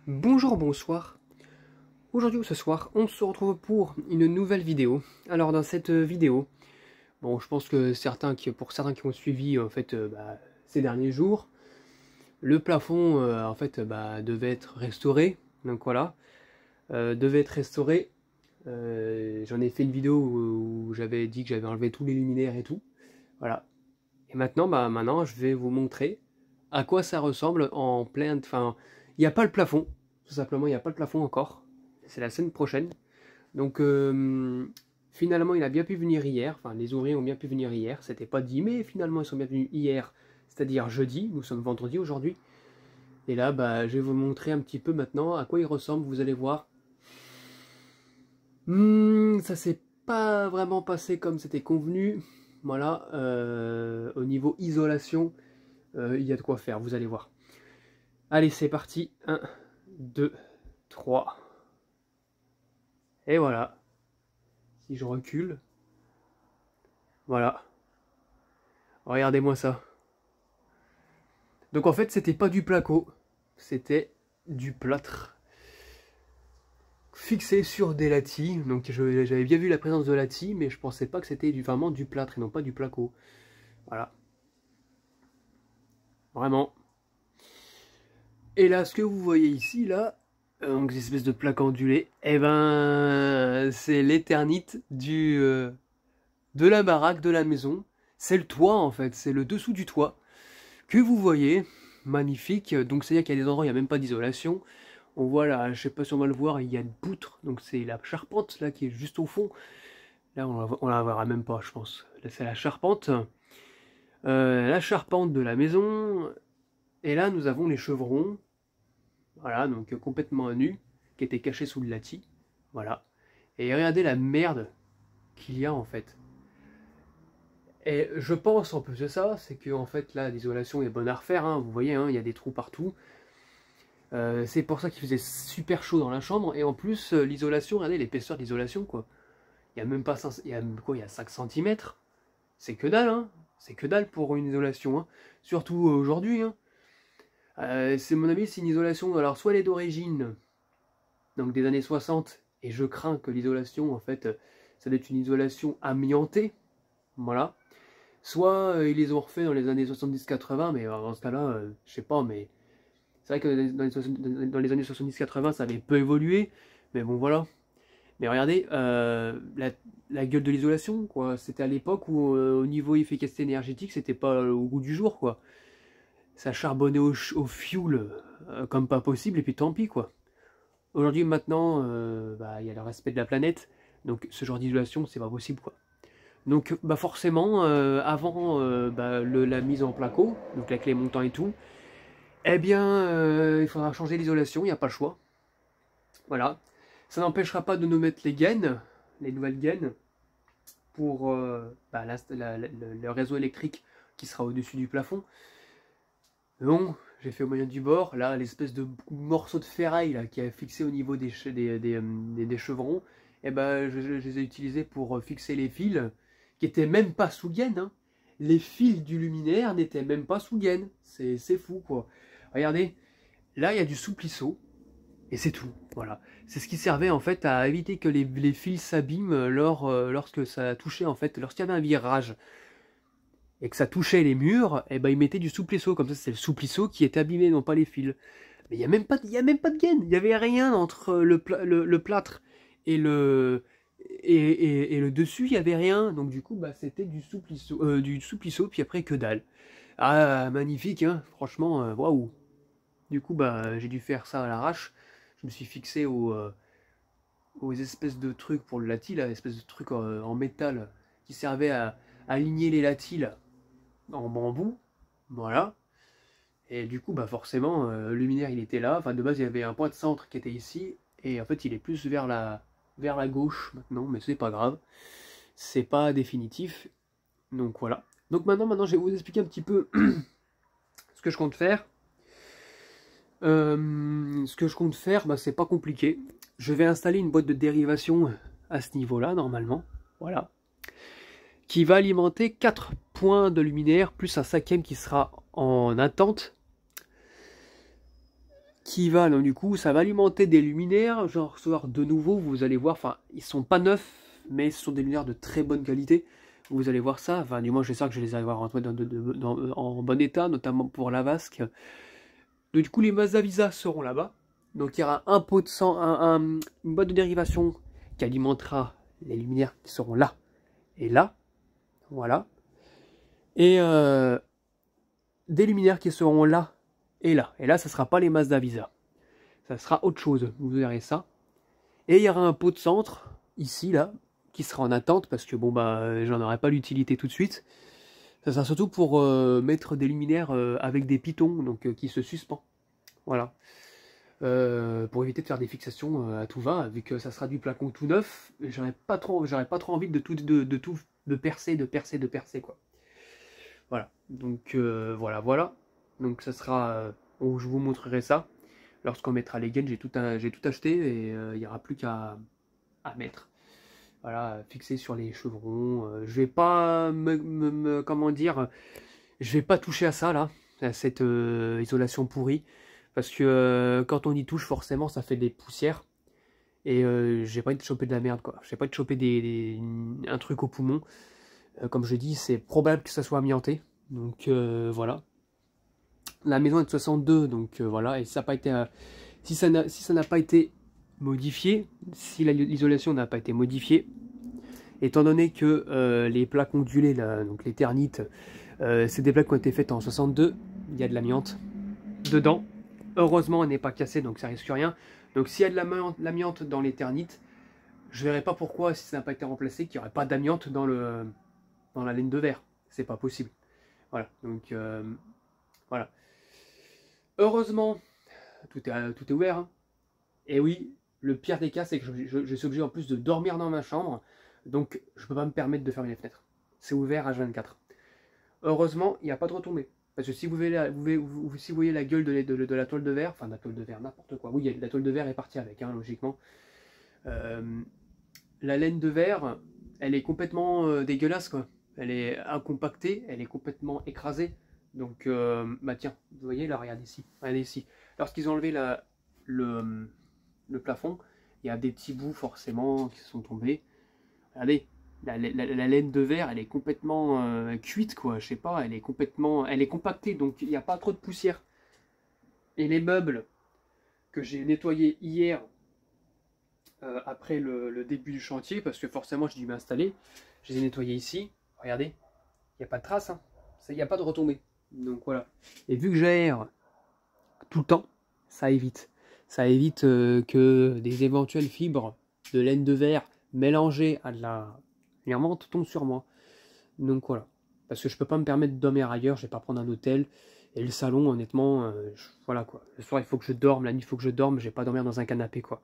Bonjour, bonsoir. Aujourd'hui ou ce soir, on se retrouve pour une nouvelle vidéo. Alors dans cette vidéo, bon, je pense que pour certains qui ont suivi en fait ces derniers jours, le plafond devait être restauré. Donc voilà, devait être restauré. J'en ai fait une vidéo où j'avais dit que j'avais enlevé tous les luminaires et tout. Voilà. Et maintenant, je vais vous montrer à quoi ça ressemble en plein. Enfin, il n'y a pas le plafond. Tout simplement, il n'y a pas le plafond encore. C'est la semaine prochaine. Donc, finalement, il a bien pu venir hier. Enfin, les ouvriers ont bien pu venir hier. C'était pas dit, mais finalement, ils sont bien venus hier. C'est-à-dire jeudi. Nous sommes vendredi aujourd'hui. Et là, je vais vous montrer un petit peu maintenant à quoi il ressemble. Vous allez voir. Ça s'est pas vraiment passé comme c'était convenu. Voilà. Au niveau isolation, il y a de quoi faire. Vous allez voir. Allez, c'est parti. 1, 2, 3. Et voilà. Si je recule. Voilà. Regardez-moi ça. Donc en fait, c'était pas du placo. C'était du plâtre. Fixé sur des latis. Donc j'avais bien vu la présence de latis, mais je pensais pas que c'était vraiment du plâtre et non pas du placo. Voilà. Vraiment. Et là, ce que vous voyez ici, là, donc ces espèces de plaques ondulées, eh ben, c'est l'éternite de la baraque, de la maison. C'est le toit, en fait, c'est le dessous du toit que vous voyez, magnifique. Donc c'est-à-dire qu'il y a des endroits où il n'y a même pas d'isolation. On voit là, je sais pas si on va le voir, il y a une poutre, donc c'est la charpente là qui est juste au fond. Là, on la verra même pas, je pense. Là, c'est la charpente. La charpente de la maison. Et là, nous avons les chevrons. Voilà, donc complètement à nu, qui étaient cachés sous le latis. Voilà. Et regardez la merde qu'il y a en fait. Et je pense en plus de ça, c'est que en fait là, l'isolation est bonne à refaire. Hein, vous voyez, hein, il y a des trous partout. C'est pour ça qu'il faisait super chaud dans la chambre. Et en plus, l'isolation, regardez l'épaisseur de l'isolation, quoi. Il y a même pas 5, il y a quoi, il y a 5 cm. C'est que dalle, hein. C'est que dalle pour une isolation, hein. Surtout aujourd'hui, hein. C'est mon avis, c'est une isolation. Alors, soit elle est d'origine, donc des années 60, et je crains que l'isolation, en fait, ça doit être une isolation amiantée. Voilà. Soit ils les ont refait dans les années 70-80, mais dans ce cas-là, je sais pas, mais c'est vrai que dans les années 70-80, ça avait peu évolué, mais bon, voilà. Mais regardez, la gueule de l'isolation, quoi. C'était à l'époque où, au niveau efficacité énergétique, c'était pas au goût du jour, quoi. Ça charbonnait au fioul comme pas possible, et puis tant pis, quoi. Aujourd'hui, maintenant, il y a le respect de la planète, donc ce genre d'isolation, c'est pas possible, quoi. Donc, forcément, avant la mise en placo, donc la clé montant et tout, eh bien, il faudra changer l'isolation, il n'y a pas le choix. Voilà. Ça n'empêchera pas de nous mettre les gaines, les nouvelles gaines, pour le réseau électrique qui sera au-dessus du plafond. Bon, j'ai fait au moyen du bord, là, l'espèce de morceau de ferraille là, qui est fixé au niveau des chevrons, eh ben, je les ai utilisés pour fixer les fils, qui étaient même pas sous gaine, hein. Les fils du luminaire n'étaient même pas sous gaine. C'est fou, quoi. Regardez, là, il y a du souplisseau, et c'est tout. Voilà. C'est ce qui servait, en fait, à éviter que les fils s'abîment lorsque ça touchait, en fait, lorsqu'il y avait un virage et que ça touchait les murs, et ben ils mettaient du souplisseau, comme ça c'est le souplisseau qui est abîmé, non pas les fils. Mais il n'y a même pas de gaine, il n'y avait rien entre le plâtre et le dessus, il n'y avait rien, donc du coup c'était du souplisseau, puis après que dalle. Ah, magnifique, hein, franchement, waouh. Du coup j'ai dû faire ça à l'arrache, je me suis fixé aux espèces de trucs pour le latis, là, espèces de trucs en métal qui servaient à aligner les latis là, en bambou, voilà. Et du coup, forcément, le luminaire il était là. Enfin, de base, il y avait un point de centre qui était ici, et en fait, il est plus vers la gauche maintenant, mais c'est pas grave, c'est pas définitif. Donc voilà. Donc maintenant, je vais vous expliquer un petit peu ce que je compte faire. Ce que je compte faire, c'est pas compliqué. Je vais installer une boîte de dérivation à ce niveau-là, normalement. Voilà. Qui va alimenter 4 points de luminaire, plus un cinquième qui sera en attente. qui va, donc du coup, ça va alimenter des luminaires. Je vais en recevoir de nouveau, vous allez voir, enfin, ils sont pas neufs, mais ce sont des luminaires de très bonne qualité. Vous allez voir ça, enfin, du moins, j'espère que je les avoir en bon état, notamment pour la vasque. Donc, du coup, les Mazda Visa seront là-bas. Donc, il y aura un pot de sang, une boîte de dérivation qui alimentera les luminaires qui seront là et là. Voilà. Et des luminaires qui seront là et là. Et là, ça ne sera pas les Mazda Visa. Ça sera autre chose. Vous verrez ça. Et il y aura un pot de centre, ici, là, qui sera en attente, parce que, bon, bah, j'en aurai pas l'utilité tout de suite. Ça sera surtout pour mettre des luminaires avec des pitons, donc qui se suspendent. Voilà. Pour éviter de faire des fixations à tout va, vu que ça sera du plafond tout neuf, j'aurais pas trop envie de percer, quoi. Voilà. Donc, voilà. Donc, ça sera... je vous montrerai ça. Lorsqu'on mettra les gaines, j'ai tout acheté et il n'y aura plus qu'à mettre. Voilà, fixé sur les chevrons. Je vais pas comment dire, je vais pas toucher à ça là, à cette isolation pourrie, parce que quand on y touche, forcément, ça fait des poussières. Et j'ai pas envie de choper de la merde, quoi. J'ai pas envie de choper un truc au poumon. Comme je dis, c'est probable que ça soit amianté. Donc voilà. La maison est de 62, donc voilà, et ça n'a pas été, si ça n'a pas été modifié, si l'isolation n'a pas été modifiée, étant donné que les plaques ondulées, là, donc les ternites, c'est des plaques qui ont été faites en 62, il y a de l'amiante dedans. Heureusement, elle n'est pas cassée, donc ça risque rien. Donc s'il y a de l'amiante dans les ternites, je ne verrai pas pourquoi, si ça n'a pas été remplacé, qu'il n'y aurait pas d'amiante dans la laine de verre. C'est pas possible. Voilà, donc voilà. Heureusement, tout est ouvert. Hein. Et oui, le pire des cas, c'est que je suis obligé en plus de dormir dans ma chambre. Donc, je ne peux pas me permettre de fermer les fenêtres. C'est ouvert H24. Heureusement, il n'y a pas de retombée. Parce que si vous voyez la gueule de la toile de verre, enfin de la toile de verre, n'importe quoi. Oui, la toile de verre est partie avec, hein, logiquement. La laine de verre, elle est complètement dégueulasse, quoi. Elle est incompactée, elle est complètement écrasée. Donc, bah tiens, vous voyez là, regardez ici. Lorsqu'ils ont enlevé le plafond, il y a des petits bouts forcément qui sont tombés. Regardez, la laine de verre, elle est complètement cuite, quoi. Je sais pas, elle est compactée, donc il n'y a pas trop de poussière. Et les meubles que j'ai nettoyés hier, après le début du chantier, parce que forcément j'ai dû m'installer, je les ai nettoyés ici. Regardez, il n'y a pas de trace, hein. Il n'y a pas de retombée. Donc voilà. Et vu que j'aère tout le temps, ça évite. Ça évite que des éventuelles fibres de laine de verre mélangées à de la diamante tombent sur moi. Donc voilà. Parce que je peux pas me permettre de dormir ailleurs, je vais pas prendre un hôtel. Et le salon, honnêtement, voilà quoi. Le soir, il faut que je dorme, la nuit, il faut que je dorme, je vais pas dormir dans un canapé, quoi.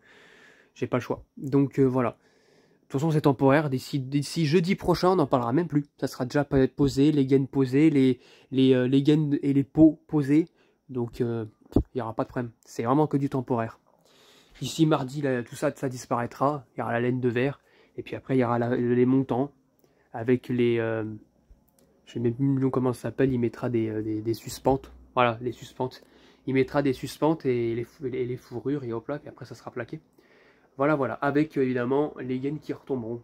J'ai pas le choix. Donc voilà. De toute façon, c'est temporaire. D'ici jeudi prochain, on n'en parlera même plus. Ça sera déjà posé, les gaines posées, les gaines et les pots posés. Donc, il n'y aura pas de problème. C'est vraiment que du temporaire. D'ici mardi, là, tout ça, ça disparaîtra. Il y aura la laine de verre. Et puis après, il y aura les montants. Avec les... je sais même plus comment ça s'appelle. Il mettra des suspentes. Voilà, les suspentes. Il mettra des suspentes et les fourrures. Et hop là, puis après, ça sera plaqué. Voilà, avec évidemment les gaines qui retomberont.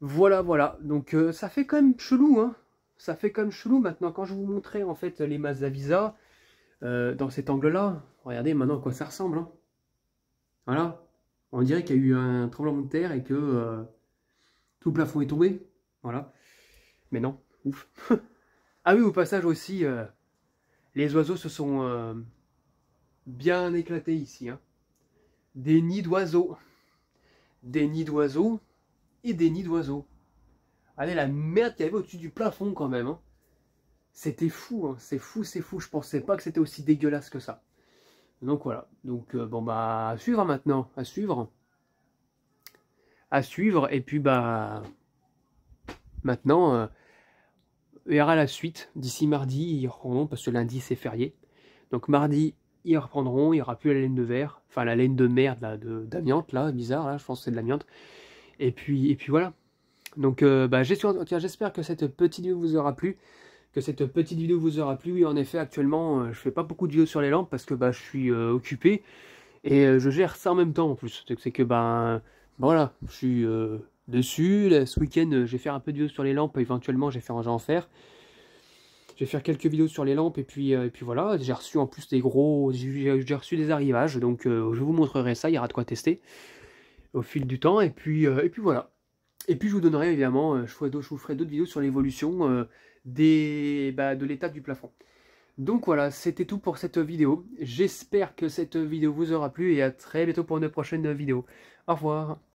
Voilà, donc ça fait quand même chelou, hein. Ça fait quand même chelou maintenant quand je vous montrais en fait les Mazda Visa dans cet angle-là. Regardez maintenant à quoi ça ressemble, hein. Voilà, on dirait qu'il y a eu un tremblement de terre et que tout le plafond est tombé. Voilà, mais non, ouf. Ah oui, au passage aussi, les oiseaux se sont bien éclatés ici, hein. Des nids d'oiseaux et des nids d'oiseaux. Allez, la merde qu'il y avait au-dessus du plafond quand même, hein. C'était fou, hein. C'est fou. Je pensais pas que c'était aussi dégueulasse que ça. Donc voilà. Donc bon bah à suivre maintenant, à suivre. Et puis bah maintenant il y aura la suite. D'ici mardi ils reprendront parce que lundi c'est férié. Donc mardi ils reprendront, il n'y aura plus la laine de verre, enfin la laine de merde là, d'amiante là, bizarre là, je pense que c'est de l'amiante. Et puis voilà. Donc bah, j'espère que cette petite vidéo vous aura plu, que cette petite vidéo vous aura plu. Oui, en effet, actuellement, je fais pas beaucoup de vidéos sur les lampes parce que bah, je suis occupé et je gère ça en même temps en plus. C'est que bah, voilà, je suis dessus. Là, ce week-end, je vais faire un peu de vidéos sur les lampes. Éventuellement, je vais en faire. Je vais faire quelques vidéos sur les lampes et puis voilà. J'ai reçu en plus des gros, j'ai reçu des arrivages, donc je vous montrerai ça. Il y aura de quoi tester au fil du temps et puis voilà. Et puis je vous donnerai évidemment, je vous ferai d'autres vidéos sur l'évolution de l'état du plafond. Donc voilà, c'était tout pour cette vidéo. J'espère que cette vidéo vous aura plu et à très bientôt pour une prochaine vidéo. Au revoir.